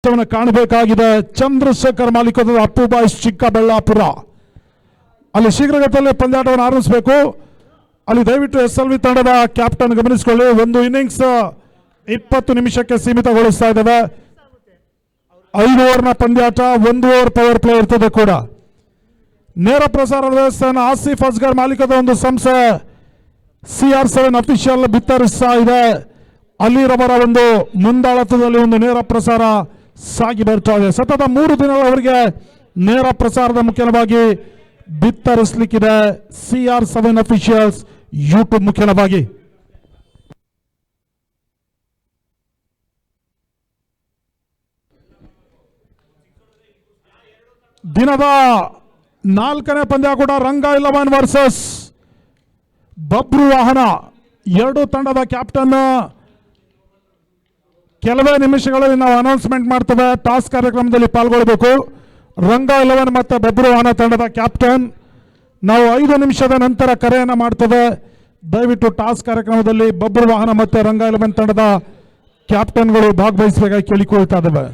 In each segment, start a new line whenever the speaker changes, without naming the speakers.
ಕಾಣಬೇಕಾಗಿದೆ. Chandrashekhar ಮಾಲೀಕದ Appu boys Chikkaballapur ಅಲ್ಲಿ ಶೀಘ್ರಗತಿಯಲ್ಲಿ ಪಂದ್ಯಾಟವನ್ನು ಆರಂಭಿಸಬೇಕು. ಅಲ್ಲಿ ದಯವಿಟ್ಟು SLV ತಂಡದ ಕ್ಯಾಪ್ಟನ್ ಗಮನಿಸಿಕೊಳ್ಳಿ. ಒಂದು ಇನ್ನಿಂಗ್ಸ್ 20 ನಿಮಿಷಕ್ಕೆ ಸೀಮಿತಗೊಳಿಸ್ತಾ ಇದ್ದೇವೆ. 5 ಓವರ್ನ ಪಂದ್ಯಾಟ, 1 ಓವರ್ ಪವರ್ ಪ್ಲೇ ಇರ್ತದೆ ಕೂಡ. ನೇರ ಪ್ರಸಾರದ ವ್ಯವಸ್ಥೆಯನ್ನು ಆಸಿಫ್ ಅಸ್ಗರ್ ಮಾಲೀಕದ ಒಂದು ಸಂಸ್ಥೆ CR7 ಅಫಿಷಿಯಲ್ ಬಿತ್ತರಿಸ್ತಾ ಇದೆ. ಅಲ್ಲಿರವರ ಒಂದು ಮುಂದಾಳತ್ವದಲ್ಲಿ ಒಂದು ನೇರ ಪ್ರಸಾರ ಸಾಗಿ ಬರ್ತಾ ಇದೆ. ಸತತ 3 ದಿನಗಳವರೆಗೆ ನೇರ ಪ್ರಸಾರದ ಮುಖ್ಯವಾಗಿ ಬಿತ್ತರಿಸಲಿಕ್ಕಿದೆ CR7 ಅಫಿಷಿಯಲ್ಸ್ ಯೂಟ್ಯೂಬ್ ಮುಖ್ಯವಾಗಿ. ದಿನದ 4ನೇ ಪಂದ್ಯ ಕೂಡ ರಂಗ 11 ವರ್ಸಸ್ ಬಬ್ರು ವಾಹನ. 2 ತಂಡದ ಕ್ಯಾಪ್ಟನ್ ಕೆಲವೇ ನಿಮಿಷಗಳಲ್ಲಿ ನಾವು ಅನೌನ್ಸ್ಮೆಂಟ್ ಮಾಡ್ತೇವೆ. ಟಾಸ್ ಕಾರ್ಯಕ್ರಮದಲ್ಲಿ ಪಾಲ್ಗೊಳ್ಳಬೇಕು. ರಂಗ 11 ಮತ್ತು ಬಬ್ರು ವಾಹನ ತಂಡದ ಕ್ಯಾಪ್ಟನ್ ನಾವು 5 ನಿಮಿಷದ ನಂತರ ಕರೆಯನ್ನು ಮಾಡ್ತೇವೆ. ದಯವಿಟ್ಟು ಟಾಸ್ ಕಾರ್ಯಕ್ರಮದಲ್ಲಿ ಬಬ್ರು ವಾಹನ ಮತ್ತು ರಂಗ 11 ತಂಡದ ಕ್ಯಾಪ್ಟನ್ಗಳು ಭಾಗವಹಿಸಬೇಕಾಗಿ ಕೇಳಿಕೊಳ್ತಾ ಇದ್ದೇವೆ.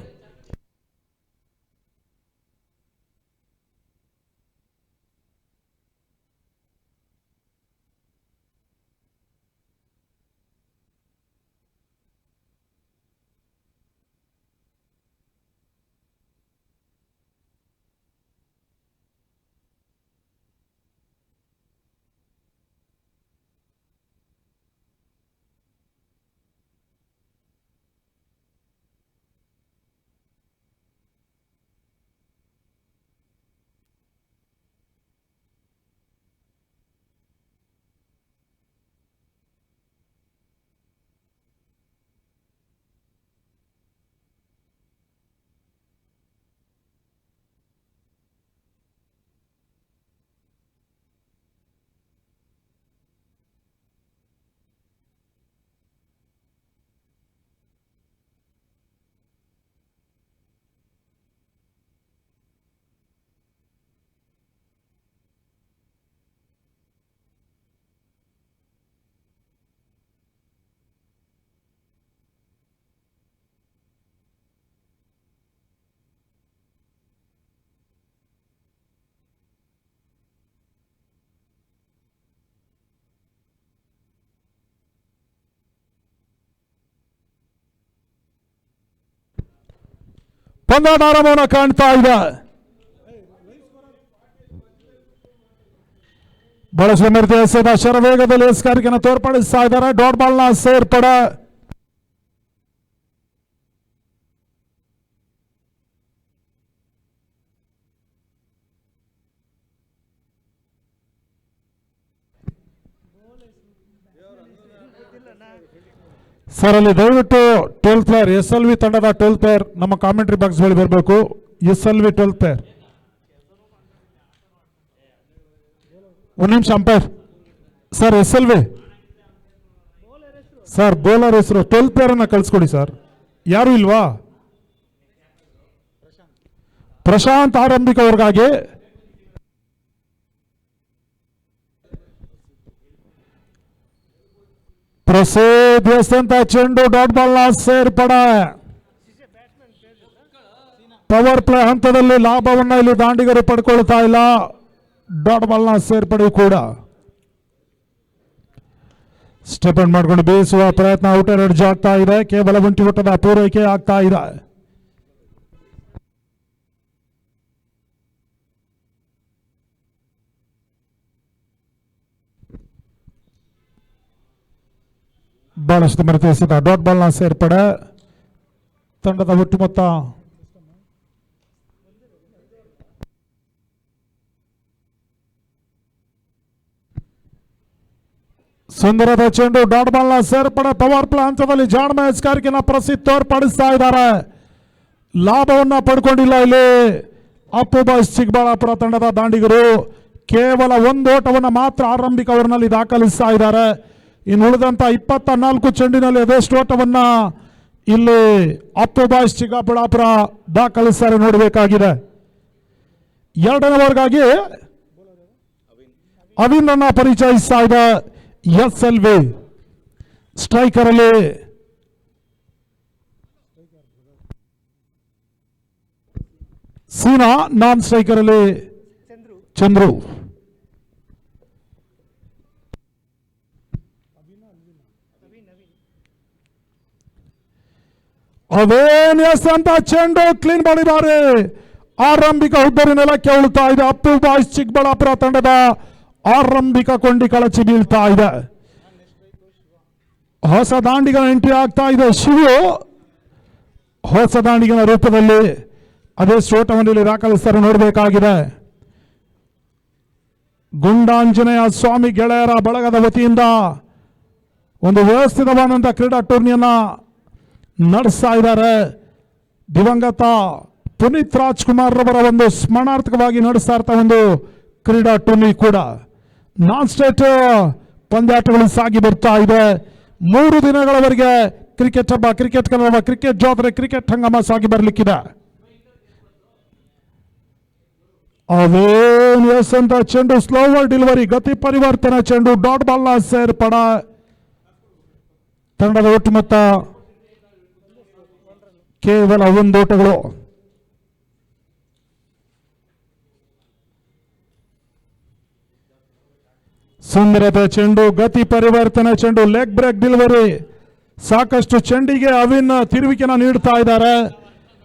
ಪಂದ್ಯಾಟ ಆರಂಭವನ್ನು ಕಾಣ್ತಾ ಇದೆ. ಬಹಳಷ್ಟು ನಿರ್ದೇಶದ ಶರವೇಗದಲ್ಲಿ ಎಸ್ಕಾರಿಕೆಯನ್ನು ತೋರ್ಪಡಿಸ್ತಾ ಇದ್ದಾರೆ. ಡಾಟ್ ಬಾಲ್ ನ ಸೇರ್ಪಡೆ. ಸರ್ ಅಲ್ಲಿ ದಯವಿಟ್ಟು 12th ಪ್ಲೇಯರ್ SLV ತಂಡದ 12th ಪ್ಲೇಯರ್ ನಮ್ಮ ಕಾಮೆಂಟ್ರಿ ಬಾಕ್ಸ್ ಬಳಿ ಬರಬೇಕು. SLV 12th player. ಒಂದು ನಿಮಿಷ umpire sir. SLV sir bowler ಹೆಸರು 12th ಪ್ಲೇಯರ್ ಅನ್ನ ಕಳಿಸ್ಕೊಡಿ ಸರ್. ಯಾರು ಇಲ್ವಾ? ಪ್ರಶಾಂತ್ ಆರಂಭಿಕ ಅವ್ರಿಗಾಗಿ. ಪ್ರಸಿದ್ಧ ಚೆಂಡು ಡಾಟ್ ಬಾಲ್ ನ ಸೇರ್ಪಡೆ. ಪವರ್ ಪ್ಲೇ ಹಂತದಲ್ಲಿ ಲಾಭವನ್ನ ಇಲ್ಲಿ ದಾಂಡಿಗರು ಪಡ್ಕೊಳ್ತಾ ಇಲ್ಲ. ಡಾಟ್ ಬಾಲ್ ನ ಸೇರ್ಪಡೆ ಕೂಡ ಸ್ಟೆಪ್ ಮಾಡ್ಕೊಂಡು ಬೇಯಿಸುವ ಪ್ರಯತ್ನ. ಔಟರ್ ಎಡ್ಜ್ ಆಗ್ತಾ ಇದೆ. ಕೇವಲ ಒಂಟಿ ಒಟ್ಟದ ಪೂರೈಕೆ ಆಗ್ತಾ ಇದೆ. ಬಹಳಷ್ಟು ಮರೆತಿಸಿದ ಡಾಟ್ ಬಾಲ್ ನ ಸೇರ್ಪಡೆ. ತಂಡದ ಒಟ್ಟು ಮೊತ್ತ ಸುಂದರದ ಚೆಂಡು. ಡಾಟ್ ಬಾಲ್ ನ ಸೇರ್ಪಡೆ. ಪವರ್ ಪ್ಲೇ ಹಂತದಲ್ಲಿ ಜಾಣ್ಮೆ ಎಸ್ಕಾರಿಕೆನ ಪ್ರಸಿದ್ಧ ತೋರ್ಪಡಿಸ್ತಾ ಇದ್ದಾರೆ. ಲಾಭವನ್ನ ಪಡ್ಕೊಂಡಿಲ್ಲ ಇಲ್ಲಿ ಅಪ್ಪು ಬಾಯ್ಸ್ ಚಿಕ್ಕಬಳ್ಳಾಪುರ ತಂಡದ ದಾಂಡಿಗರು. ಕೇವಲ 1 ಓಟವನ್ನು ಮಾತ್ರ ಆರಂಭಿಕ ಓವರ್ನಲ್ಲಿ ದಾಖಲಿಸ್ತಾ ಇದ್ದಾರೆ. ಇನ್ನು ಉಳಿದಂತ 24 ಚೆಂಡಿನಲ್ಲಿ ಅದೆಷ್ಟು ಓಟವನ್ನ ಇಲ್ಲಿ ಅಪ್ಪು ಬಾಯ್ಸ್ ಚಿಕ್ಕಬಳ್ಳಾಪುರ ದಾಖಲಿಸ್ತಾರೆ ನೋಡಬೇಕಾಗಿದೆ. 2ನೇ ಓವರ್ಗಾಗಿ ಅವಿನ್ ಅನ್ನ ಪರಿಚಯಿಸ್ತಾ ಇದೆ SLV. ಸ್ಟ್ರೈಕರ್ ಅಲ್ಲಿ ಸೀನಾ ನಾನ್ ಸ್ಟ್ರೈಕರ್ ಅಲ್ಲಿ ಚಂದ್ರು. ಅವೇನ್ ಅಂತ ಚೆಂಡು ಕ್ಲೀನ್ ಮಾಡಿದ್ದಾರೆ. ಆರಂಭಿಕ ಹುದ್ದರಿ ನೆಲಕ್ಕೆ ಉಳ್ತಾ ಇದೆ. ಅಪ್ಪು ಬಾಯ್ಸ್ ಚಿಕ್ಕಬಳ್ಳಾಪುರ ತಂಡದ ಆರಂಭಿಕ ಕೊಂಡಿ ಕಳಚಿ ಬೀಳ್ತಾ ಇದೆ. ಹೊಸ ದಾಂಡಿಗನ ಎಂಟ್ರಿ ಆಗ್ತಾ ಇದೆ. ಶಿವು ಹೊಸ ದಾಂಡಿಗನ ರೂಪದಲ್ಲಿ ಅದೇ ಸ್ಫೋಟವನ್ನು ದಾಖಲಿಸ್ತಾರೆ, ನೋಡಬೇಕಾಗಿದೆ. ಗುಂಡಾಂಜನೇಯ ಸ್ವಾಮಿ ಗೆಳೆಯರ ಬಳಗದ ವತಿಯಿಂದ ಒಂದು ವ್ಯವಸ್ಥಿತವಾದಂತಹ ಕ್ರೀಡಾ ಟೂರ್ನಿಯನ್ನ ನಡೆಸ್ತಾ ಇದ್ದಾರೆ. ದಿವಂಗತ ಪುನೀತ್ ರಾಜ್ಕುಮಾರ್ ರವರ ಒಂದು ಸ್ಮರಣಾರ್ಥಕವಾಗಿ ನಡೆಸ್ತಾ ಇರ್ತಾ ಒಂದು ಕ್ರೀಡಾ ಟೂರ್ನಿ ಕೂಡ ನಾನ್ ಸ್ಟೇಟ್ ಪಂದ್ಯಾಟಗಳು ಸಾಗಿ ಬರ್ತಾ ಇದೆ. 3 ದಿನಗಳವರೆಗೆ ಕ್ರಿಕೆಟ್ ಹಬ್ಬ, ಕ್ರಿಕೆಟ್ ಕಲರವ, ಕ್ರಿಕೆಟ್ ಜಾತ್ರೆ, ಕ್ರಿಕೆಟ್ ಹಂಗಾಮ ಸಾಗಿ ಬರಲಿಕ್ಕಿದೆ. ಅವೇನ್ ಅಂತ ಚೆಂಡು ಸ್ಲೋವರ್ ಡೆಲಿವರಿ, ಗತಿ ಪರಿವರ್ತನೆ ಚೆಂಡು, ಡಾಟ್ ಬಾಲ್ನ ಸೇರ್ಪಡ. ತಂಡದ ಒಟ್ಟು ಮೊತ್ತ ಕೇವಲ 1 ಓಟಗಳು. ಸುಂದರತೆ ಚೆಂಡು, ಗತಿ ಪರಿವರ್ತನೆ ಚೆಂಡು, ಲೆಗ್ ಬ್ರೇಕ್ ಡೆಲಿವರಿ. ಸಾಕಷ್ಟು ಚೆಂಡಿಗೆ ಅವಿನ್ ತಿರುವಿಕೆನ ನೀಡ್ತಾ ಇದ್ದಾರೆ.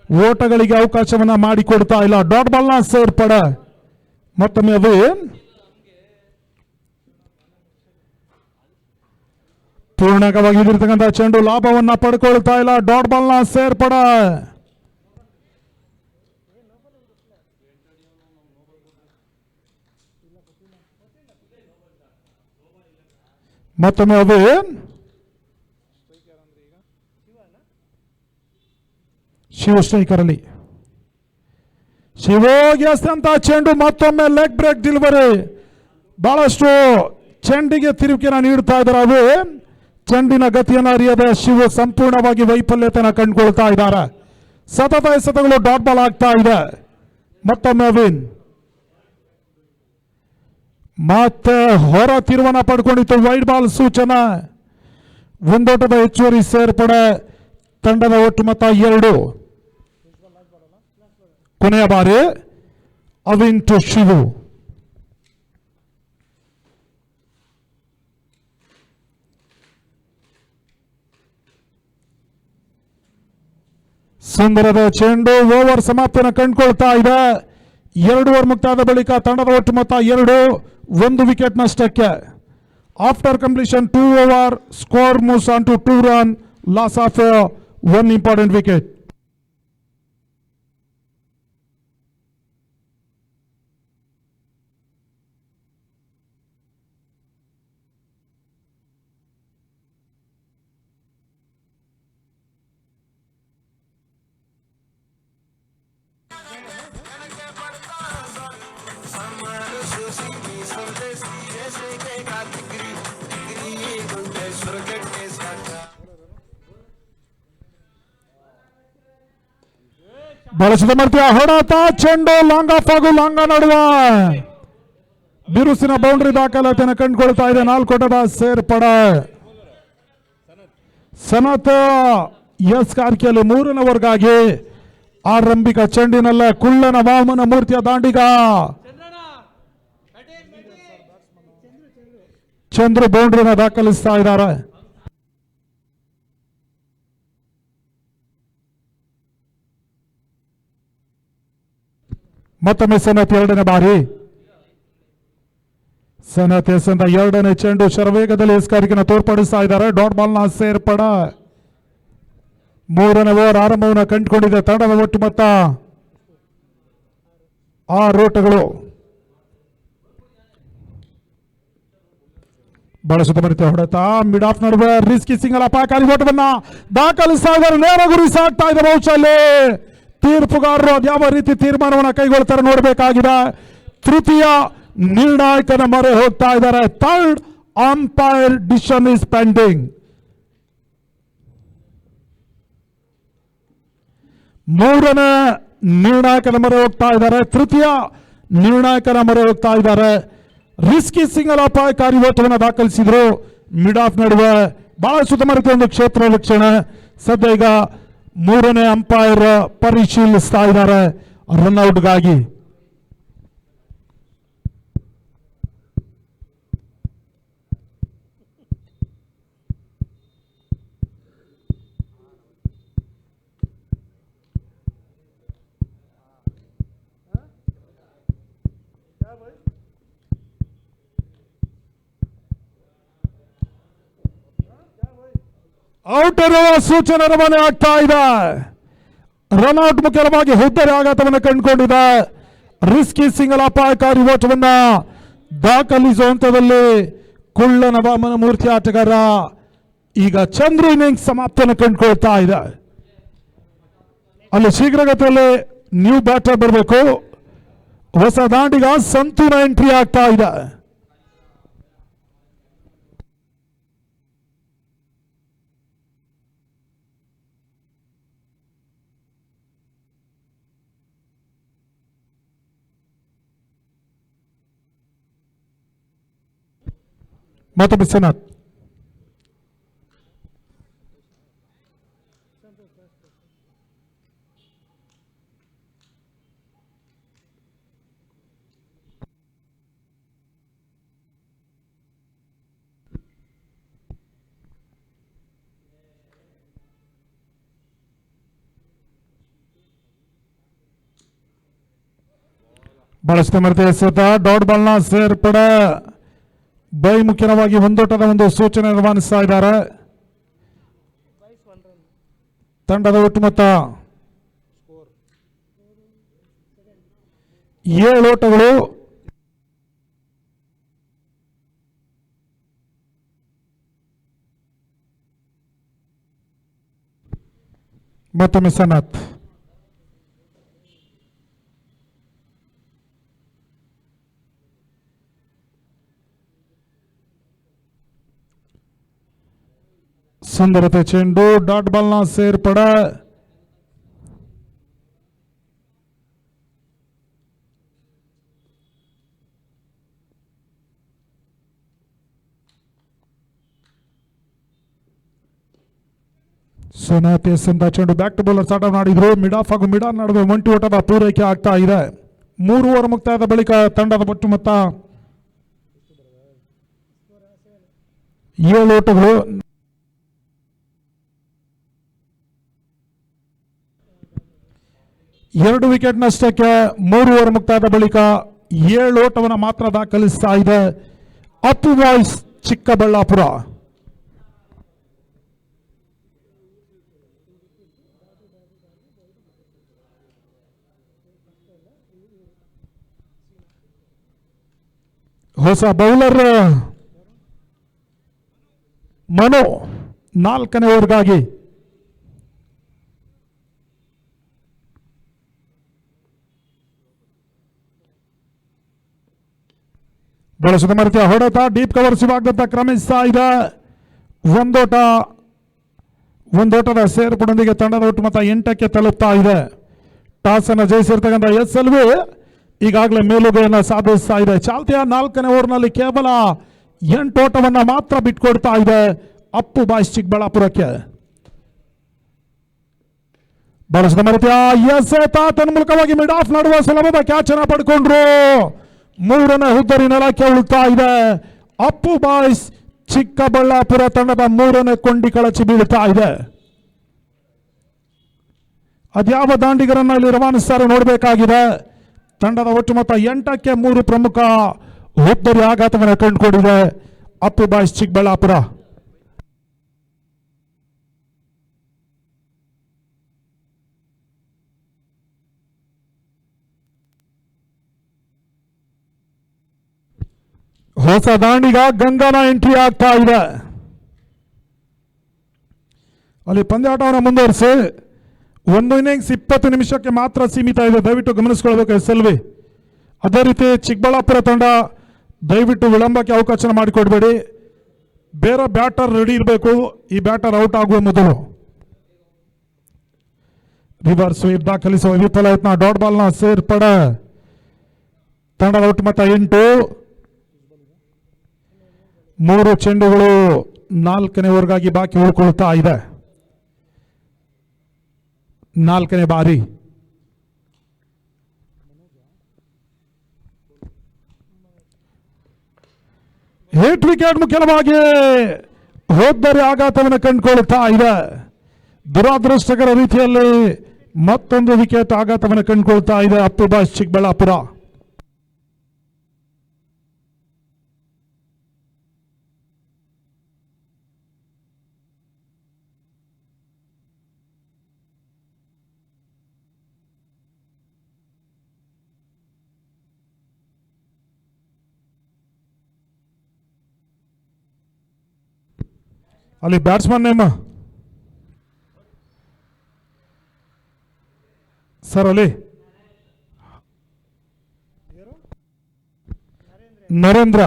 ಓಟಗಳಿಗೆ ಅವಕಾಶವನ್ನ ಮಾಡಿಕೊಡ್ತಾ ಇಲ್ಲ. ಡಾಟ್ ಬಾಲ್ನ ಸೇರ್ಪಡೆ. ಮತ್ತೊಮ್ಮೆ ಅವಿನ್ ಪೂರ್ಣಕವಾಗಿ ಹಿಡಿದಿರ್ತಕ್ಕಂಥ ಚೆಂಡು ಲಾಭವನ್ನ ಪಡ್ಕೊಳ್ತಾ ಇಲ್ಲ. ಡಾಟ್ ಬಾಲ್ನ ಸೇರ್ಪಡೆ. ಮತ್ತೊಮ್ಮೆ ಅವಿನ್ ಶಿವ ಸ್ಟ್ರೈಕರ್ ಅಲ್ಲಿ ಶಿವೋಗಿ ಅಂತ ಚೆಂಡು, ಮತ್ತೊಮ್ಮೆ ಲೆಗ್ ಬ್ರೇಕ್ ಡೆಲಿವರಿ. ಬಹಳಷ್ಟು ಚೆಂಡಿಗೆ ತಿರುವಿಕೆನ ನೀಡ್ತಾ ಇದ್ದಾರೆ. ಅವು ಚೆಂಡಿನ ಗತಿಯನ್ನು ಅರಿಯದೆ ಶಿವ ಸಂಪೂರ್ಣವಾಗಿ ವೈಫಲ್ಯತೆಯನ್ನು ಕಂಡುಕೊಳ್ತಾ ಇದ್ದಾರೆ. ಸತತ ಎಸೆತಗಳು ಡಾಟ್ ಬಾಲ್ ಆಗ್ತಾ ಇದೆ. ಮತ್ತೊಮ್ಮೆ ಅವಿನ್ ಮತ್ತೆ ಹೊರ ತಿರುವನ್ನ ಪಡ್ಕೊಂಡಿತ್ತು. ವೈಡ್ ಬಾಲ್ ಸೂಚನೆ. ಒಂದೋಟದ ಹೆಚ್ಚುವರಿ ಸೇರ್ಪಡೆ. ತಂಡದ ಒಟ್ಟು ಮೊತ್ತ 2. ಕೊನೆಯ ಬಾರಿ ಅವಿನ್ ಟು ಶಿವು. ಸುಂದರದ ಚೆಂಡು ಓವರ್ ಸಮಾಪ್ತಿಯನ್ನು ಕಂಡುಕೊಳ್ತಾ ಇದೆ. 2 ಓವರ್ ಮುಕ್ತಾದ ಬಳಿಕ ತಂಡದ ಒಟ್ಟು ಮೊತ್ತ 2, 1 ವಿಕೆಟ್ ನಷ್ಟಕ್ಕೆ. After completion 2 over, score moves on to 2 run, loss of 1 important wicket. ಬಳಸಿದ ಮಾಡ್ತೀಯ ಹೊಡೆತ ಚೆಂಡು ಲಾಂಗ್ ಆಫ್ ಹಾಗೂ ಲಾಂಗ ನಡುವ ಬಿರುಸಿನ ಬೌಂಡ್ರಿ ದಾಖಲಾತಿಯನ್ನು ಕಂಡುಕೊಳ್ತಾ ಇದೆ. 4 ಓಟದ ಸೇರ್ಪಡೆ. ಸನತ್ ಎಸ್ ಕಾರ್ಕಿಯಲ್ಲಿ 3ನೇ ಓವರ್ಗಾಗಿ ಆರಂಭಿಕ ಚೆಂಡಿನಲ್ಲೇ ಕುಳ್ಳನ ವಾಮನ ಮೂರ್ತಿಯ ದಾಂಡಿಗ ಚಂದ್ರು ಬೌಂಡ್ರಿನ ದಾಖಲಿಸ್ತಾ ಇದ್ದಾರೆ. ಮತ್ತೊಮ್ಮೆ ಸನತ್ 2ನೇ ಬಾರಿ. ಸನತ್ ಎಸ್ ಅಂತ 2ನೇ ಚೆಂಡು ಶರವೇಗದಲ್ಲಿ ಎಸ್ಕಾರಿಕೆಯನ್ನು ತೋರ್ಪಡಿಸ್ತಾ ಇದ್ದಾರೆ. ಡಾಟ್ ಬಾಲ್ನ ಸೇರ್ಪಡ. 3ನೇ ಓವರ್ ಆರಂಭವನ್ನು ಕಂಡುಕೊಂಡಿದೆ. ತಂಡದ ಒಟ್ಟು ಮೊತ್ತ 6 ಓಟಗಳು. ಬಳಸುತ್ತ ಬರುತ್ತೆ ಹೊಡೆತ ಮಿಡ್ ಆಫ್ ನಡುವೆ ರಿಸ್ಕಿ ಸಿಂಗಲ್ ಅಪಾಯಕಾರಿ ಓಟವನ್ನ ದಾಖಲಿಸ್ತಾ ಇದ್ದಾರೆ. ನೇರ ಗುರಿ ಸಾಗ್ತಾ ಇದೆ. ಬಹುಶಃ ತೀರ್ಪುಗಾರರು ಯಾವ ರೀತಿ ತೀರ್ಮಾನವನ್ನು ಕೈಗೊಳ್ತಾರೆ ನೋಡಬೇಕಾಗಿದೆ. ತೃತೀಯ ನಿರ್ಣಾಯಕನ ಮೊರೆ ಹೋಗ್ತಾ ಇದ್ದಾರೆ. Third umpire decision is pending. 3ನೇ ನಿರ್ಣಾಯಕನ ಮೊರೆ ಹೋಗ್ತಾ ಇದ್ದಾರೆ. ತೃತೀಯ ನಿರ್ಣಾಯಕನ ಮೊರೆ ಹೋಗ್ತಾ ಇದ್ದಾರೆ. ರಿಸ್ಕಿ ಸಿಂಗಲ್ ಅಪಾಯಕಾರಿ ಓಟವನ್ನು ದಾಖಲಿಸಿದ್ರು. ಮಿಡ್ ಆಫ್ ನಡುವೆ ಬಹಳ ಸುತ್ತಮುತ್ತ ಒಂದು ಕ್ಷೇತ್ರ ವೀಕ್ಷಣೆ. ಸದ್ಯ ಈಗ 3ನೇ ಅಂಪೈರ್ ಪರಿಶೀಲಿಸ್ತಾ ಇದ್ದಾರೆ. ರನ್ಔಟ್ಗಾಗಿ. ಔಟ್ ಇರುವ ಸೂಚನೆ ರವಾನೆ ಆಗ್ತಾ ಇದೆ. ರನ್ಔಟ್ ಮುಖ್ಯವಾಗಿ ಹುದ್ದರಿ ಆಘಾತವನ್ನು ಕಂಡುಕೊಂಡಿದೆ. ರಿಸ್ಕಿ ಸಿಂಗಲ್ ಅಪಾಯಕಾರಿ ಓಟವನ್ನ ದಾಖಲಿಸುವ ಹಂತದಲ್ಲಿ ಕುಳ್ಳನ ವಾಮನ ಮೂರ್ತಿ ಆಟಗಾರ ಈಗ ಚಂದ್ರು ಇನ್ನಿಂಗ್ಸ್ ಸಮಾಪ್ತಿಯನ್ನು ಕಂಡುಕೊಳ್ತಾ ಇದೆ. ಅಲ್ಲಿ ಶೀಘ್ರಗತಿಯಲ್ಲಿ ನ್ಯೂ ಬ್ಯಾಟರ್ ಬರಬೇಕು. ಹೊಸ ದಾಂಡಿಗ ಸಂತೂರ ಎಂಟ್ರಿ ಆಗ್ತಾ ಇದೆ. ಮತ್ತು ವಿಶ್ವನಾಥ್ ಬಹಳಷ್ಟು ಮರೆತ ಎಸೆತ ಡಾಟ್ ಬಾಲ್ನ ಸೇರ್ಪಡೆ ಬೈ ಮುಖ್ಯವಾಗಿ ಒಂದೋಟದ ಒಂದು ಸೂಚನೆ ರವಾನಿಸ್ತಾ ಇದ್ದಾರೆ. ತಂಡದ ಒಟ್ಟು ಮೊತ್ತ 7 ಓಟಗಳು. ಮತ್ತೊಮ್ಮೆ ಸನತ್ ಸುಂದರತೆ ಚೆಂಡು ಡಾಟ್ ಬಾಲ್ನ ಸೇರ್ಪಡೆ. ಸೋನಾಥ್ ಎಸ್ ಅಂತ ಚೆಂಡು ಬ್ಯಾಕ್ ಟು ಬೌಲರ್ ಸ್ಟಾರ್ಟ್ ಮಾಡಿದ್ರು. ಮಿಡ್ ಆಫ್ ಹಾಗೂ ಮಿಡ್ ಆನ್ ನಡುವೆ ಒಂಟಿ ಓಟದ ಪೂರೈಕೆ ಆಗ್ತಾ ಇದೆ. 3 ಓವರ್ ಮುಕ್ತಾಯದ ಬಳಿಕ ತಂಡದ ಒಟ್ಟು ಮೊತ್ತ 7 ಓಟಗಳು. ಎರಡು ವಿಕೆಟ್ ನಷ್ಟಕ್ಕೆ 3 ಓವರ್ ಮುಕ್ತಾಯದ ಬಳಿಕ 7 ಓಟವನ್ನು ಮಾತ್ರ ದಾಖಲಿಸ್ತಾ ಇದೆ ಅಪ್ಪು ಬಾಯ್ಸ್ ಚಿಕ್ಕಬಳ್ಳಾಪುರ. ಹೊಸ ಬೌಲರ್ ಮನು 4ನೇ ಓವರ್ಗಾಗಿ. ಬಳಸಿದ ಮರಿತಿಯ ಹೊಡೆತ ಡೀಪ್ ಕವರ್ ಶಿವಾಗ್ದತ್ತ ಕ್ರಮಿಸ್ತಾ ಇದೆ. ಒಂದೋಟದ ಸೇರ್ಪಡೊಂದಿಗೆ ತಂಡದ ಒಟ್ಟು ಮೊತ್ತ 8ಕ್ಕೆ ತಲುಪ್ತಾ ಇದೆ. ಟಾಸ್ ಅನ್ನು ಜಯಿಸಿರ್ತಕ್ಕಂಥ SLV ಈಗಾಗಲೇ ಮೇಲುಗೈಯನ್ನು ಸಾಧಿಸ್ತಾ ಇದೆ. ಚಾಲ್ತಿಯ 4ನೇ ಓವರ್ನಲ್ಲಿ ಕೇವಲ 8 ಓಟವನ್ನು ಮಾತ್ರ ಬಿಟ್ಕೊಡ್ತಾ ಇದೆ ಅಪ್ಪು ಬಾಯ್ಸ್ ಚಿಕ್ಕಬಳ್ಳಾಪುರಕ್ಕೆ. ಬಳಸಿದ ಮರಿತಿಯ ಎಸೆತ ತನ್ಮೂಲಕವಾಗಿ ಮಿಡ್ ಆಫ್ ನಡುವ ಸುಲಭದ ಕ್ಯಾಚ್ ಅನ್ನು ಪಡ್ಕೊಂಡ್ರು. 3ನೇ ಹುದ್ದರಿ ನೆಲಕ್ಕೆ ಉಳುತ್ತಾ ಇದೆ. ಅಪ್ಪು ಬಾಯ್ಸ್ ಚಿಕ್ಕಬಳ್ಳಾಪುರ ತಂಡದ 3ನೇ ಕೊಂಡಿ ಕಳಚಿ ಬೀಳುತ್ತಾ ಇದೆ. ಅದ್ಯಾವ ದಾಂಡಿಗರನ್ನ ಇಲ್ಲಿ ರವಾನಿಸ್ತಾರೆ ನೋಡಬೇಕಾಗಿದೆ. ತಂಡದ ಒಟ್ಟು ಮೊತ್ತ 8ಕ್ಕೆ 3 ಪ್ರಮುಖ ಹುದ್ದರಿ ಆಘಾತವನ್ನು ಕಂಡುಕೊಂಡಿದೆ ಅಪ್ಪು ಬಾಯ್ಸ್ ಚಿಕ್ಕಬಳ್ಳಾಪುರ. ಹೊಸ ದಾಂಡಿಗ ಗಂಗಾನ ಎಂಟ್ರಿ ಆಗ್ತಾ ಇದೆ. ಅಲ್ಲಿ ಪಂದ್ಯಾಟವನ್ನು ಮುಂದುವರಿಸಿ. 1 ಇನ್ನಿಂಗ್ಸ್ 20 ನಿಮಿಷಕ್ಕೆ ಮಾತ್ರ ಸೀಮಿತ ಇದೆ, ದಯವಿಟ್ಟು ಗಮನಿಸಿಕೊಳ್ಳಬೇಕು SLV. ಅದೇ ರೀತಿ ಚಿಕ್ಕಬಳ್ಳಾಪುರ ತಂಡ ದಯವಿಟ್ಟು ವಿಳಂಬಕ್ಕೆ ಅವಕಾಶ ಮಾಡಿಕೊಡ್ಬೇಡಿ. ಬೇರೆ ಬ್ಯಾಟರ್ ರೆಡಿ ಇರಬೇಕು ಈ ಬ್ಯಾಟರ್ ಔಟ್ ಆಗುವ ಮೊದಲು. ರಿವರ್ಸ್ ಸ್ವೀಪ್ ದಾಖಲಿಸುವ ವಿಫಲ ಯತ್ನ. ಡಾಟ್ ಬಾಲ್ನ ಸೇರ್ಪಡೆ. ತಂಡದ ಒಟ್ಟು ಮೊತ್ತ 8. 3 ಚೆಂಡುಗಳು 4ನೇ ಓವರ್ಗಾಗಿ ಬಾಕಿ ಉಳ್ಕೊಳ್ತಾ ಇದೆ. 4ನೇ ಬಾರಿ ಹಿಟ್ ವಿಕೆಟ್ ಮುಖ್ಯವಾಗಿ ಹೋದ್ದರೆ ಆಘಾತವನ್ನು ಕಂಡುಕೊಳ್ಳುತ್ತಾ ಇದೆ. ದುರಾದೃಷ್ಟಕರ ರೀತಿಯಲ್ಲಿ ಮತ್ತೊಂದು ವಿಕೆಟ್ ಆಘಾತವನ್ನು ಕಂಡುಕೊಳ್ತಾ ಇದೆ ಅಪ್ಪು ಬಾಯ್ಸ್ ಚಿಕ್ಕಬಳ್ಳಾಪುರ. ಅಲ್ಲಿ ಬ್ಯಾಟ್ಸ್ಮನ್ ನೇಮ್ ಸರ್, ಅಲ್ಲಿ ನರೇಂದ್ರ.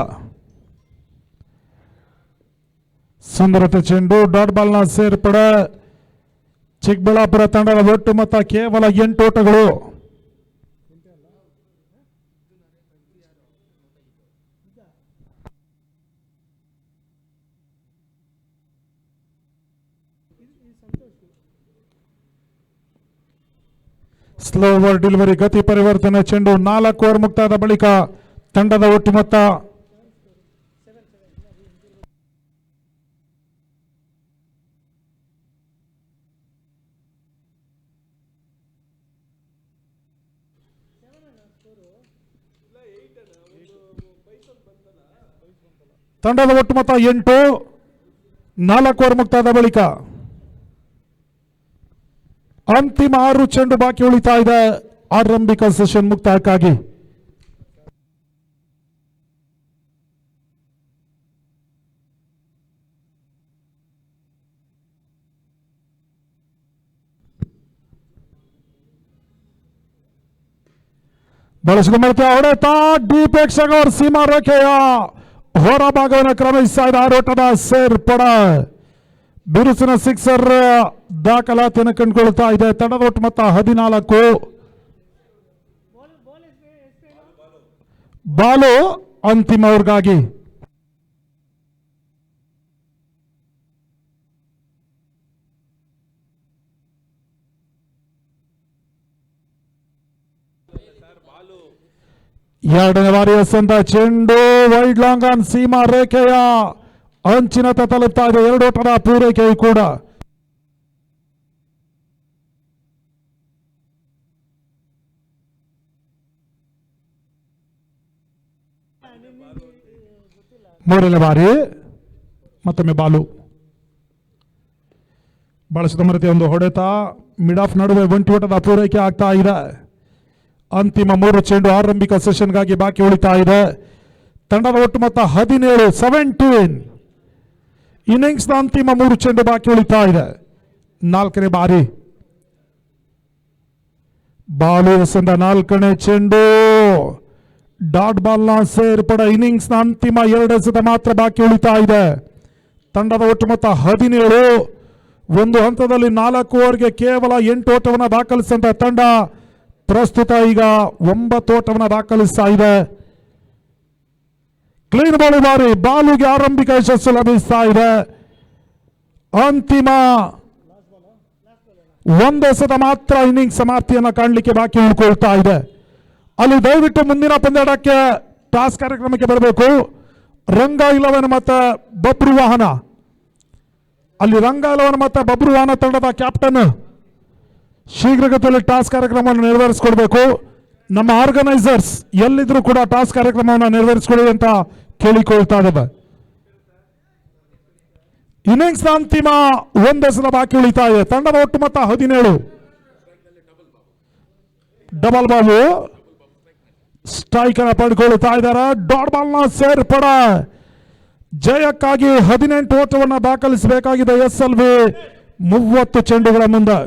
ಸುಂದರತೆ ಚೆಂಡು, ಡಾಟ್ ಬಾಲ್ನ ಸೇರ್ಪಡೆ. ಚಿಕ್ಕಬಳ್ಳಾಪುರ ತಂಡದ ಒಟ್ಟು ಮೊತ್ತ ಕೇವಲ 8 ಓಟಗಳು. ಸ್ಲೋ ಓವರ್ ಡೆಲಿವರಿ, ಗತಿ ಪರಿವರ್ತನೆ ಚೆಂಡು. 4 ಓವರ್ ಮುಕ್ತಾದ ಬಳಿಕ ತಂಡದ ಒಟ್ಟು ಮೊತ್ತ ತಂಡದ ಒಟ್ಟು ಮೊತ್ತ 8. 4 ಓವರ್ ಮುಕ್ತಾದ ಬಳಿಕ ಅಂತಿಮ 6 ಚೆಂಡು ಬಾಕಿ ಉಳಿತಾ ಇದೆ ಆರಂಭಿಕ ಸೆಷನ್ ಮುಕ್ತಾಯಕ್ಕಾಗಿ. ಬಳಸಿಕೊಂಡ ಹೊಡೆತ ಡೀಪ್ ಎಕ್ಸ್‌ಗವರ್ ಸೀಮಾ ರೇಖೆಯ ಹೊರಭಾಗವನ್ನು ಕ್ರಮಿಸ್ತಾ ಇದೆ. ಆರೋಟದ ಸೇರ್ಪಡೆ ಬಿರುಸಿನ ಸಿಕ್ಸರ್ ದಾಖಲಾತಿಯನ್ನು ಕಂಡುಕೊಳ್ತಾ ಇದೆ. ತಂಡದ ಒಟ್ಟು ಮೊತ್ತ 14. ಬಾಲು ಅಂತಿಮ ಓವರ್ಗಾಗಿ. ಎರಡನೇ ಬಾರಿ ಎಸೆದ ಚೆಂಡು ವೈಡ್ ಲಾಂಗ್ ಆನ್ ಸೀಮಾ ರೇಖೆಯ ಅಂಚಿನತ್ತ ತಲುಪ್ತಾ ಇದೆ. 2 ಓಟದ ಪೂರೈಕೆಯು ಕೂಡ. ಮೂರನೇ ಬಾರಿ ಮತ್ತೊಮ್ಮೆ ಬಾಲು. ಬಳಸಿದ ಮರತೆ ಒಂದು ಹೊಡೆತ ಮಿಡ್ ಆಫ್ ನಡುವೆ 1 ಓಟದ ಪೂರೈಕೆ ಆಗ್ತಾ ಇದೆ. ಅಂತಿಮ 3 ಚೆಂಡು ಆರಂಭಿಕ ಸೆಷನ್ಗಾಗಿ ಬಾಕಿ ಉಳಿತಾ ಇದೆ. ತಂಡದ ಒಟ್ಟು ಮೊತ್ತ 17. 17 ಇನ್ನಿಂಗ್ಸ್ ನ ಅಂತಿಮ 3 ಚೆಂಡು ಬಾಕಿ ಉಳಿತಾ ಇದೆ. 4ನೇ ಬಾರಿ ಬಾಲು ಎಸೆದ 4ನೇ ಚೆಂಡು ಡಾಟ್ ಬಾಲ್ ನ ಸೇರ್ಪಡೆ. ಇನ್ನಿಂಗ್ಸ್ ನ ಅಂತಿಮ 2 ಎಸೆತ ಮಾತ್ರ ಬಾಕಿ ಉಳಿತಾ ಇದೆ. ತಂಡದ ಒಟ್ಟು ಮೊತ್ತ 17. ಒಂದು ಹಂತದಲ್ಲಿ 4 ಓವರ್ಗೆ ಕೇವಲ 8 ಓಟವನ್ನು ದಾಖಲಿಸಿದಂತ ತಂಡ ಪ್ರಸ್ತುತ ಈಗ 9 ಓಟವನ್ನು ದಾಖಲಿಸ್ತಾ ಇದೆ. ಕ್ಲೀನ್ ಬಾಲ್ ಬಾರಿ ಬಾಲುಗೆ ಆರಂಭಿಕ ಯಶಸ್ಸು ಲಭಿಸ್ತಾ ಇದೆ. ಅಂತಿಮ 1 ಎಸೆತ ಮಾತ್ರ ಇನ್ನಿಂಗ್ಸ್ ಸಮಾಪ್ತಿಯನ್ನು ಕಾಣಲಿಕ್ಕೆ ಬಾಕಿ ಉಳ್ಕೊಳ್ತಾ ಇದೆ. ಅಲ್ಲಿ ದಯವಿಟ್ಟು ಮುಂದಿನ ಪಂದ್ಯಾಟಕ್ಕೆ ಟಾಸ್ ಕಾರ್ಯಕ್ರಮಕ್ಕೆ ಬರಬೇಕು. ರಂಗ 11 ಮತ್ತು ಬಬ್ರು ವಾಹನ. ಅಲ್ಲಿ ರಂಗ 11 ಮತ್ತು ಬಬ್ರು ವಾಹನ ತಂಡದ ಕ್ಯಾಪ್ಟನ್ ಶೀಘ್ರಗತಿಯಲ್ಲಿ ಟಾಸ್ ಕಾರ್ಯಕ್ರಮವನ್ನು ನೆರವೇರಿಸಿಕೊಡ್ಬೇಕು. ನಮ್ಮ ಆರ್ಗನೈಸರ್ಸ್ ಎಲ್ಲಿದ್ರು ಕೂಡ ಟಾಸ್ ಕಾರ್ಯಕ್ರಮವನ್ನು ನೆರವೇರಿಸಿಕೊಡಿ ಅಂತ ಕೇಳಿಕೊಳ್ತಾ ಇದ್ದೇವೆ. ಇನ್ನಿಂಗ್ಸ್ ಅಂತಿಮ 1 ಎಸೆತ ಬಾಕಿ ಉಳಿತಾ ಇದೆ. ತಂಡದ ಒಟ್ಟು ಮೊತ್ತ 17. ಡಬಲ್ ಬಾಲು ಸ್ಟ್ರೈಕ್ ಅನ್ನು ಪಡೆದುಕೊಳ್ಳುತ್ತಾ ಇದ್ದಾರೆ. ಡಾಟ್ ಬಾಲ್ ನ ಸೇರ್ಪಡೆ ಜಯಕ್ಕಾಗಿ 18 ಓಟವನ್ನು ದಾಖಲಿಸಬೇಕಾಗಿದೆ SLV 30 ಚೆಂಡುಗಳ ಮುಂದೆ.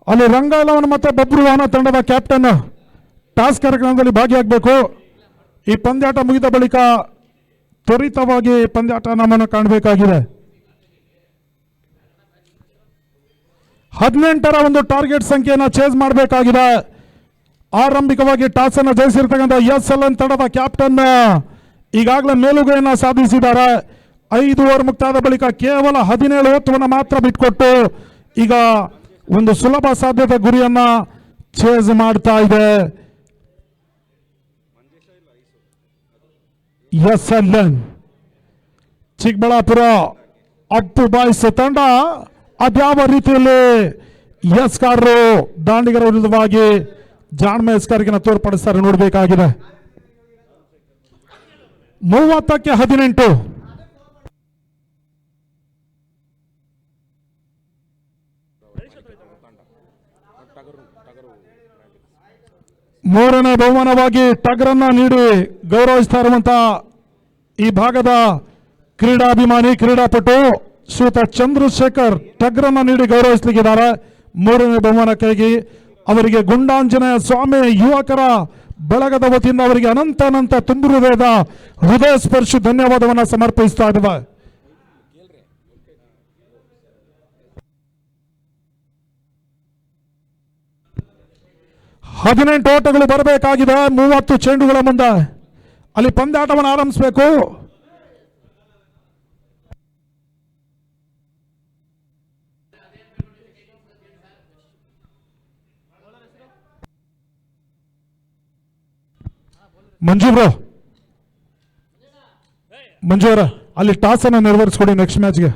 ಅಲ್ಲಿ ರಂಗಾಲವನ ಮತ್ತು ಬಬ್ರುವಾಹನ ತಂಡದ ಕ್ಯಾಪ್ಟನ್ ಟಾಸ್ ಕಾರ್ಯಕ್ರಮದಲ್ಲಿ ಭಾಗಿಯಾಗಬೇಕು. ಈ ಪಂದ್ಯಾಟ ಮುಗಿದ ಬಳಿಕ ತ್ವರಿತವಾಗಿ ಪಂದ್ಯಾಟ ನಮ್ಮನ್ನು ಕಾಣಬೇಕಾಗಿದೆ. 18ರ ಒಂದು ಟಾರ್ಗೆಟ್ ಸಂಖ್ಯೆಯನ್ನು ಚೇಸ್ ಮಾಡಬೇಕಾಗಿದೆ. ಆರಂಭಿಕವಾಗಿ ಟಾಸ್ ಅನ್ನು ಜಯಿಸಿರ್ತಕ್ಕಂಥ SLN ತಂಡದ ಕ್ಯಾಪ್ಟನ್ ಈಗಾಗಲೇ ಮೇಲುಗೈಯನ್ನು ಸಾಧಿಸಿದ್ದಾರೆ. 5 ಓವರ್ ಮುಕ್ತಾದ ಬಳಿಕ ಕೇವಲ 17 ಓಟವನ್ನು ಮಾತ್ರ ಬಿಟ್ಕೊಟ್ಟು ಈಗ ಒಂದು ಸುಲಭ ಸಾಧ್ಯತೆ ಗುರಿಯನ್ನ ಚೇಸ್ ಮಾಡ್ತಾ ಇದೆ SLN. ಚಿಕ್ಕಬಳ್ಳಾಪುರ ಅಪ್ಪು ಬಾಯ್ಸ್ ತಂಡ ಅದ್ಯಾವ ರೀತಿಯಲ್ಲಿ ಎಸ್ಕಾರರು ದಾಂಡಿಗರ ವಿರುದ್ಧವಾಗಿ ಜಾಣ್ಮೆ ಎಸ್ಕಾರಿಕೆಯನ್ನು ತೋರ್ಪಡಿಸ್ತಾರೆ ನೋಡಬೇಕಾಗಿದೆ. 30ಕ್ಕೆ 18. ಮೂರನೇ ಬಹುಮಾನವಾಗಿ ಟಗರನ್ನ ನೀಡಿ ಗೌರವಿಸ್ತಾ ಇರುವಂತ ಈ ಭಾಗದ ಕ್ರೀಡಾಭಿಮಾನಿ ಕ್ರೀಡಾಪಟು ಶ್ರೀಯುತ ಚಂದ್ರಶೇಖರ್ ಟಗರನ್ನ ನೀಡಿ ಗೌರವಿಸಲಿಕ್ಕಿದ್ದಾರೆ. ಮೂರನೇ ಬಹುಮಾನಕ್ಕಾಗಿ ಅವರಿಗೆ ಗುಂಡಾಂಜನೇಯ ಸ್ವಾಮಿ ಯುವಕರ ಬಳಗದ ವತಿಯಿಂದ ಅವರಿಗೆ ಅನಂತ ತುಂಬು ಹೃದಯ ಸ್ಪರ್ಶಿ ಧನ್ಯವಾದವನ್ನು ಸಮರ್ಪಿಸ್ತಾ ಇದ್ದೇವೆ. ಹದಿನೆಂಟು ಓಟಗಳು ಬರಬೇಕಾಗಿದೆ 30 ಚೆಂಡುಗಳ ಮುಂದೆ. ಅಲ್ಲಿ ಪಂದ್ಯಾಟವನ್ನು ಆರಂಭಿಸಬೇಕು. ಮಂಜು ಅವರ ಅಲ್ಲಿ ಟಾಸ್ ಅನ್ನು ನೆರವೇರಿಸ್ಕೊಡಿ. ನೆಕ್ಸ್ಟ್ ಮ್ಯಾಚ್ಗೆ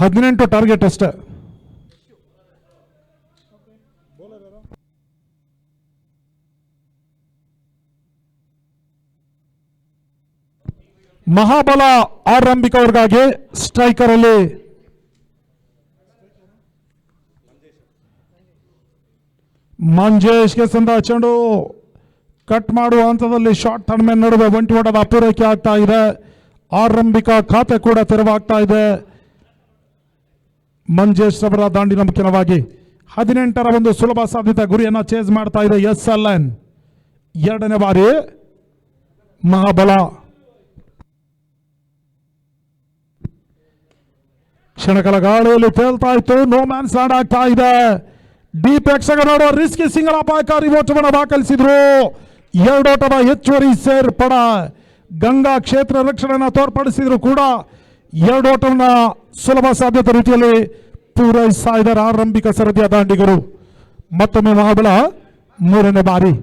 18 ಟಾರ್ಗೆಟ್ ಅಷ್ಟೇ. ಮಹಾಬಲ ಆರಂಭಿಕ ಅವ್ರಿಗಾಗಿ ಸ್ಟ್ರೈಕರ್ ಅಲ್ಲಿ ಮಂಜೇಶ್ಗೆ ಸಂದ ಚೆಂಡು ಕಟ್ ಮಾಡುವ ಹಂತದಲ್ಲಿ ಶಾರ್ಟ್ ಟರ್ನ್ ನಡುವೆ ಒಂಟಿ ಓಟದ ಪೂರೈಕೆ ಆಗ್ತಾ ಇದೆ. ಆರಂಭಿಕ ಖಾತೆ ಕೂಡ ತೆರವಾಗ್ತಾ ಇದೆ. ಮಂಜೇಶ್ ಅವರ ದಾಂಡಿನ ಮುಖ್ಯವಾಗಿ 18ರ ಒಂದು ಸುಲಭ ಸಾಧ್ಯತೆ ಗುರಿಯನ್ನ ಚೇಸ್ ಮಾಡ್ತಾ ಇದೆ SLN. ಎರಡನೇ ಬಾರಿ ಮಹಾಬಲ ಕ್ಷಣಕಾಲ ಗಾಳಿಯಲ್ಲಿ ತೇಲ್ತಾ ಇತ್ತು. ನೋ ಮ್ಯಾನ್ ಲ್ಯಾಂಡ್ ಆಗ್ತಾ ಇದೆ. ಡೀಪ್ ಎಕ್ಸಗ ನೋಡುವ ರಿಸ್ಕಿ ಸಿಂಗಲ್ ಅಪಾಯಕಾರಿ ಓಟವನ್ನು ದಾಖಲಿಸಿದ್ರು. 2 ಓಟದ ಹೆಚ್ಚುವರಿ ಸೇರ್ಪಡ ಗಂಗಾ ಕ್ಷೇತ್ರ ರಕ್ಷಣೆಯನ್ನು ತೋರ್ಪಡಿಸಿದ್ರು ಕೂಡ 2 ಓಟವನ್ನು ಸುಲಭ ಸಾಧ್ಯತೆ ರೀತಿಯಲ್ಲಿ ಪೂರೈಸ್ತಾ ಇದ್ದಾರೆ ಆರಂಭಿಕ ಸರದಿಯ ದಾಂಡಿಗರು. ಮತ್ತೊಮ್ಮೆ ಮಹಾಬಲ ಮೂರನೇ ಬಾರಿ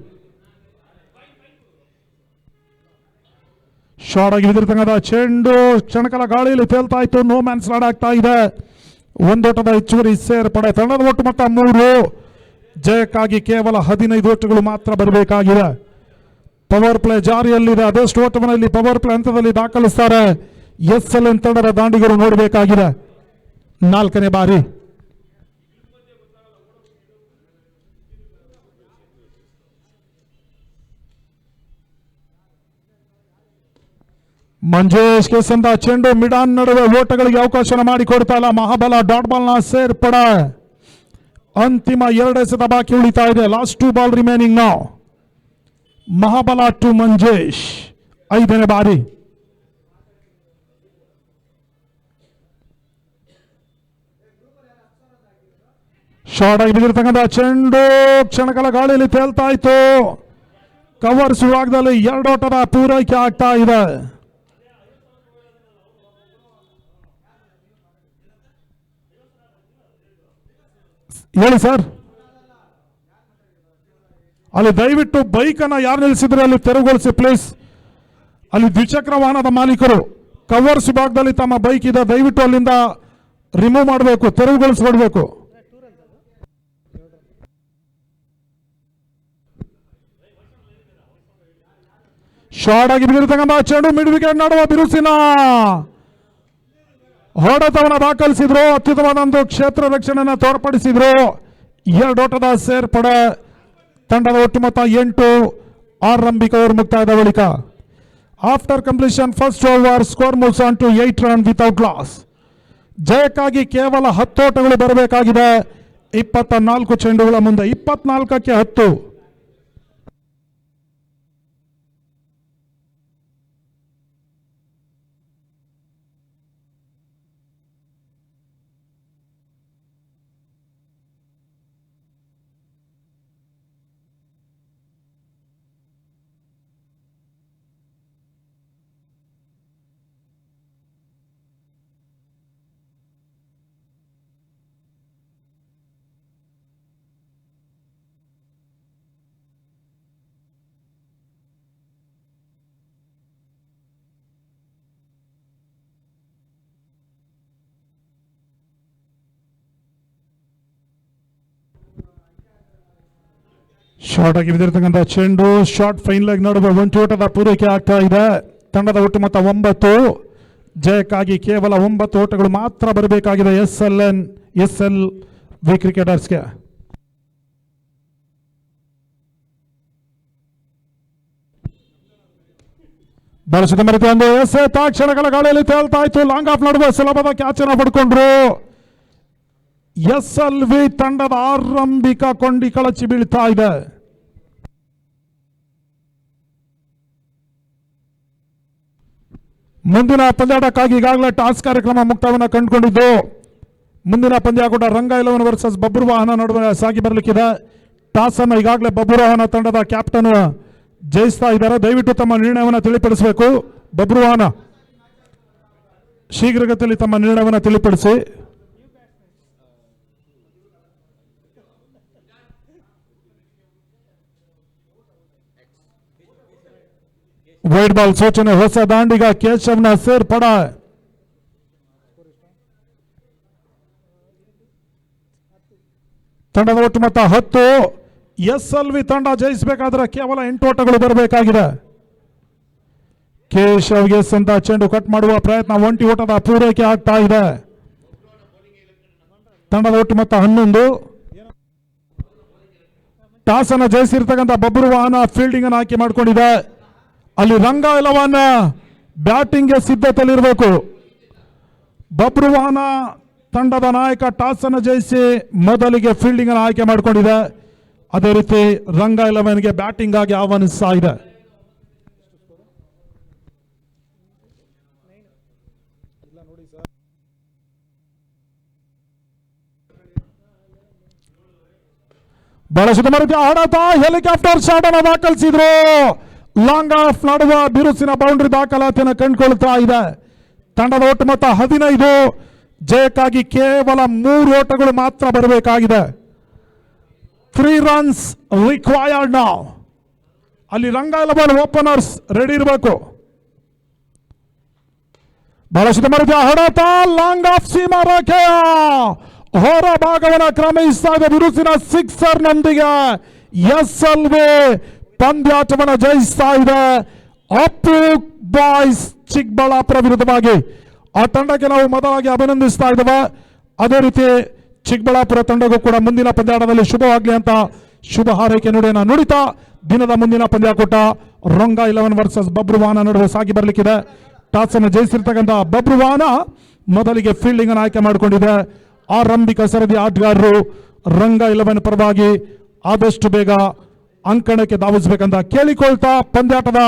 ಶಾರ್ಟ್ ಆಗಿ ಬಿದ್ದಿರ್ತಕ್ಕಂಥ ಚೆಂಡು ಕ್ಷಣಕಾಲ ಗಾಳಿಯಲ್ಲಿ ತೇಲ್ತಾ ಇತ್ತು. ನೋ ಮ್ಯಾನ್ಸ್ ಲ್ಯಾಂಡ್ ಆಗ್ತಾ ಇದೆ. 1 ಓಟದ ಹೆಚ್ಚುವರಿ ಸೇರ್ಪಡೆ. ತಂಡದ ಒಟ್ಟು ಮೊತ್ತ 3. ಜಯಕ್ಕಾಗಿ ಕೇವಲ 15 ಓಟಗಳು ಮಾತ್ರ ಬರಬೇಕಾಗಿದೆ. ಪವರ್ ಪ್ಲೇ ಜಾರಿಯಲ್ಲಿದೆ. ಅದೆಷ್ಟು ಓಟವನ್ನು ಇಲ್ಲಿ ಪವರ್ ಪ್ಲೇ ಹಂತದಲ್ಲಿ ದಾಖಲಿಸ್ತಾರೆ SLN ತಂಡದ ದಾಂಡಿಗರು ನೋಡಬೇಕಾಗಿದೆ. 4ನೇ ಬಾರಿ ಮಂಜೇಶ್ಗೆ ಸಂದ ಚೆಂಡು ಮಿಡಾನ್ ನಡುವೆ ಓಟಗಳಿಗೆ ಅವಕಾಶ ಮಾಡಿಕೊಡ್ತಾ ಇಲ್ಲ. ಮಹಾಬಲ ಡಾಟ್ ಬಾಲ್ ನ ಸೇರ್ಪಡೆ. ಅಂತಿಮ 2 ಎಸೆತ ಬಾಕಿ ಉಳಿತಾ ಇದೆ. Last 2 ball remaining now. Mahabala to Manjesh 5ನೇ ಬಾರಿ ಶಾರ್ಟ್ ಆಗಿ ಬಿದ್ದಿರ್ತಕ್ಕಂಥ ಚೆಂಡು ಕ್ಷಣಕಾಲ ಗಾಳಿಯಲ್ಲಿ ತೇಲ್ತಾ ಇತ್ತು. ಕವರ್ ವಿಭಾಗದಲ್ಲಿ 2 ಓಟದ ಪೂರೈಕೆ ಆಗ್ತಾ ಇದೆ. ಹೇಳಿ ಸರ್. ಅಲ್ಲಿ ದಯವಿಟ್ಟು ಬೈಕ್ ಅನ್ನ ಯಾರು ನಿಲ್ಲಿಸಿದ್ರೆ ಅಲ್ಲಿ ತೆರವುಗೊಳಿಸಿ ಪ್ಲೀಸ್. ಅಲ್ಲಿ ದ್ವಿಚಕ್ರ ವಾಹನದ ಮಾಲೀಕರು ಕವರ್ಸ್ ವಿಭಾಗದಲ್ಲಿ ತಮ್ಮ ಬೈಕ್ ಇದೆ, ದಯವಿಟ್ಟು ಅಲ್ಲಿಂದ ರಿಮೂವ್ ಮಾಡಬೇಕು, ತೆರವುಗೊಳಿಸ್ಬಿಡ್ಬೇಕು. ಶಾರ್ಟ್ ಆಗಿ ಬಿದ್ದಿರ್ತಕ್ಕಂಥ ಚೆಂಡು ಮಿಡ್ ವಿಕೆಟ್ ನಡುವ ಬಿರುಸಿನ ಹೊಡೆತವನ್ನು ದಾಖಲಿಸಿದ್ರು. ಅತ್ಯುತ್ತಮವಾದ ಕ್ಷೇತ್ರ ರಕ್ಷಣೆಯನ್ನು ತೋರ್ಪಡಿಸಿದ್ರು. 2 ಓಟದ ಸೇರ್ಪಡೆ. ತಂಡದ ಒಟ್ಟು ಮೊತ್ತ 8. ಆರಂಭಿಕ ಓವರ್ ಮುಕ್ತಾಯದ ಬಳಿಕ after completion first over score moves on to 8 run without loss. ಜಯಕ್ಕಾಗಿ ಕೇವಲ 10 ಓಟಗಳು ಬರಬೇಕಾಗಿದೆ 24 ಚೆಂಡುಗಳ ಮುಂದೆ 24ಕ್ಕೆ 10. ಶಾರ್ಟ್ ಆಗಿ ಬಿದ್ದಿರತಕ್ಕಂಥ ಚೆಂಡು ಶಾರ್ಟ್ ಫೈನಲ್ ಆಗಿ ನೋಡುವ ಒಂಟಿ ಓಟದ ಪೂರೈಕೆ ಆಗ್ತಾ ಇದೆ. ತಂಡದ ಒಟ್ಟು ಮೊತ್ತ 9. ಜಯಕ್ಕಾಗಿ ಕೇವಲ 9 ಓಟಗಳು ಮಾತ್ರ ಬರಬೇಕಾಗಿದೆ ಎಸ್ಎಲ್ ವಿ ಕ್ರಿಕೆಟರ್ಸ್ಗೆ. ಬಳಸಿದ ಮರಿತ ಒಂದು ಎಸ್ಎ ತಾಕ್ಷಣಗಳ ಗಾಳಿಯಲ್ಲಿ ತೇಲ್ತಾ ಇತ್ತು. ಲಾಂಗ್ ಆಫ್ ನಡುವೆ ಸುಲಭದ ಕ್ಯಾಚ್ ಅನ್ನು ಪಡ್ಕೊಂಡ್ರು. ಎಸ್ಎಲ್ವಿ ತಂಡದ ಆರಂಭಿಕ ಕೊಂಡಿ ಕಳಚಿ ಬೀಳ್ತಾ ಇದೆ. ಮುಂದಿನ ಪಂದ್ಯಾಟಕ್ಕಾಗಿ ಈಗಾಗಲೇ ಟಾಸ್ ಕಾರ್ಯಕ್ರಮ ಮುಕ್ತಾಯವನ್ನು ಕಂಡುಕೊಂಡಿದ್ದು, ಮುಂದಿನ ಪಂದ್ಯ ಕೂಡ ರಂಗ 11 ವರ್ಸಸ್ ಬಬ್ರುವಾಹನ ನಡುವೆ ಸಾಗಿ ಬರಲಿಕ್ಕಿದೆ. ಟಾಸ್ ಅನ್ನು ಈಗಾಗಲೇ ಬಬ್ರುವಾಹನ ತಂಡದ ಕ್ಯಾಪ್ಟನ್ ಜಯಿಸ್ತಾ ಇದ್ದಾರೆ. ದಯವಿಟ್ಟು ತಮ್ಮ ನಿರ್ಣಯವನ್ನು ತಿಳಿಪಡಿಸಬೇಕು. ಬಬ್ರುವಾಹನ ಶೀಘ್ರಗತಿಯಲ್ಲಿ ತಮ್ಮ ನಿರ್ಣಯವನ್ನು ತಿಳಿಪಡಿಸಿ. ವೈಡ್ ಬಾಲ್ ಸೂಚನೆ. ಹೊಸ ದಾಂಡಿಗ ಕೇಶವ್ನ ಸೇರ್ಪಡ. ತಂಡದ ಒಟ್ಟು ಮೊತ್ತ 10. ಎಸ್ಎಲ್ವಿ ತಂಡ ಜಯಿಸಬೇಕಾದ್ರೆ ಕೇವಲ 8 ಓಟಗಳು ಬರಬೇಕಾಗಿದೆ. ಕೇಶವ್ಗೆ ಅಂತ ಚೆಂಡು ಕಟ್ ಮಾಡುವ ಪ್ರಯತ್ನ. ಒಂಟಿ ಓಟದ ಪೂರೈಕೆ ಆಗ್ತಾ ಇದೆ. ತಂಡದ ಒಟ್ಟು ಮೊತ್ತ 11. ಟಾಸ್ ಅನ್ನು ಜಯಿಸಿರ್ತಕ್ಕಂಥ ಬಬ್ರುವಾಹನ ಫೀಲ್ಡಿಂಗ್ ಅನ್ನು ಆಯ್ಕೆ ಮಾಡಿಕೊಂಡಿದೆ. ಅಲ್ಲಿ ರಂಗ 11 ಬ್ಯಾಟಿಂಗ್ಗೆ ಸಿದ್ಧತೆಯಲ್ಲಿರಬೇಕು. ಬಬ್ರುವಾಹನ ತಂಡದ ನಾಯಕ ಟಾಸ್ ಅನ್ನು ಜಯಿಸಿ ಮೊದಲಿಗೆ ಫೀಲ್ಡಿಂಗ್ ಅನ್ನು ಆಯ್ಕೆ ಮಾಡಿಕೊಂಡಿದೆ. ಅದೇ ರೀತಿ ರಂಗ 11ಗೆ ಬ್ಯಾಟಿಂಗ್ ಆಗಿ ಆಹ್ವಾನಿಸ್ತಾ ಇದೆ. ಬಳಸಿದ ಮರುತಿ ಆಡತ ಹೆಲಿಕಾಪ್ಟರ್ ಶಾಟ್ ಅನ್ನು ದಾಖಲಿಸಿದ್ರು. ಲಾಂಗ್ ಆಫ್ ನಡುವ ಬಿರುಸಿನ ಬೌಂಡ್ರಿ ದಾಖಲಾತಿಯನ್ನು ಕಂಡುಕೊಳ್ತಾ ಇದೆ. ತಂಡದ ಒಟ್ಟು ಮೊತ್ತ 15. ಜಯಕ್ಕಾಗಿ ಕೇವಲ 3 ಓಟಗಳು ಮಾತ್ರ ಬರಬೇಕಾಗಿದೆ. 3 runs ರಿಕ್ವೈರ್ಡ್ ನೌ. ಅಲ್ಲಿ ರಂಗ 11 ಓಪನರ್ಸ್ ರೆಡಿ ಇರಬೇಕು. ಬಳಸಿದ ಮರುತಿ ಹೊಡೆತ ಲಾಂಗ್ ಆಫ್ ಸೀಮಾ ರೇಖೆಯ ಹೊರ ಭಾಗವನ್ನು ಕ್ರಮಿಸ್ತಾ ಇದೆ. ಬಿರುಸಿನ ಸಿಕ್ಸರ್ನೊಂದಿಗೆ ಎಸ್ಎಲ್ವಿ ಪಂದ್ಯಾಟವನ್ನು ಜಯಿಸ್ತಾ ಇದೆ. ಅಪ್ಪು ಬಾಯ್ಸ್ ಚಿಕ್ಕಬಳ್ಳಾಪುರ ವಿರುದ್ಧವಾಗಿ ಆ ತಂಡಕ್ಕೆ ನಾವು ಮೊದಲಾಗಿ ಅಭಿನಂದಿಸ್ತಾ ಇದ್ದೇವೆ. ಅದೇ ರೀತಿ ಚಿಕ್ಕಬಳ್ಳಾಪುರ ತಂಡಕ್ಕೂ ಕೂಡ ಮುಂದಿನ ಪಂದ್ಯಾಟದಲ್ಲಿ ಶುಭವಾಗಲಿ ಅಂತ ಶುಭ ಹಾರೈಕೆ ನುಡಿಯನ್ನು ನುಡಿತಾ ದಿನದ ಮುಂದಿನ ಪಂದ್ಯಾಕೂಟ ರಂಗ 11 ವರ್ಸಸ್ ಬಬ್ರುವಾಹನ ನಡುವೆ ಸಾಗಿ ಬರಲಿಕ್ಕಿದೆ. ಟಾಸ್ ಅನ್ನು ಜಯಿಸಿರ್ತಕ್ಕಂಥ ಬಬ್ರುವಾಹನ ಮೊದಲಿಗೆ ಫೀಲ್ಡಿಂಗ್ ಅನ್ನು ಆಯ್ಕೆ ಮಾಡಿಕೊಂಡಿದೆ. ಆರಂಭಿಕ ಸರದಿ ಆಟಗಾರರು ರಂಗ 11 ಪರವಾಗಿ ಆದಷ್ಟು ಬೇಗ ಅಂಕಣಕ್ಕೆ ಧಾವಿಸಬೇಕಂತ ಕೇಳಿಕೊಳ್ತಾ ಪಂದ್ಯಾಟದ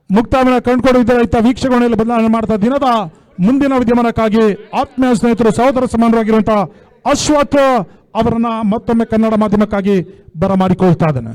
ಮುಕ್ತಾಯವನ್ನು ಕಂಡುಕೊಂಡಿದ್ದರೆ ರೈತ ವೀಕ್ಷಕರಲ್ಲಿ ಬದಲಾವಣೆ ಮಾಡ್ತಾ ದಿನದ ಮುಂದಿನ ವಿದ್ಯಮಾನಕ್ಕಾಗಿ ಆತ್ಮೀಯ ಸ್ನೇಹಿತರು ಸಹೋದರ ಸಮಾನರಾಗಿರುವಂತಹ ಅಶ್ವಥ್ ಅವರನ್ನ ಮತ್ತೊಮ್ಮೆ ಕನ್ನಡ ಮಾಧ್ಯಮಕ್ಕಾಗಿ ಬರಮಾಡಿಕೊಳ್ತಾ ಇದ್ದೇನೆ.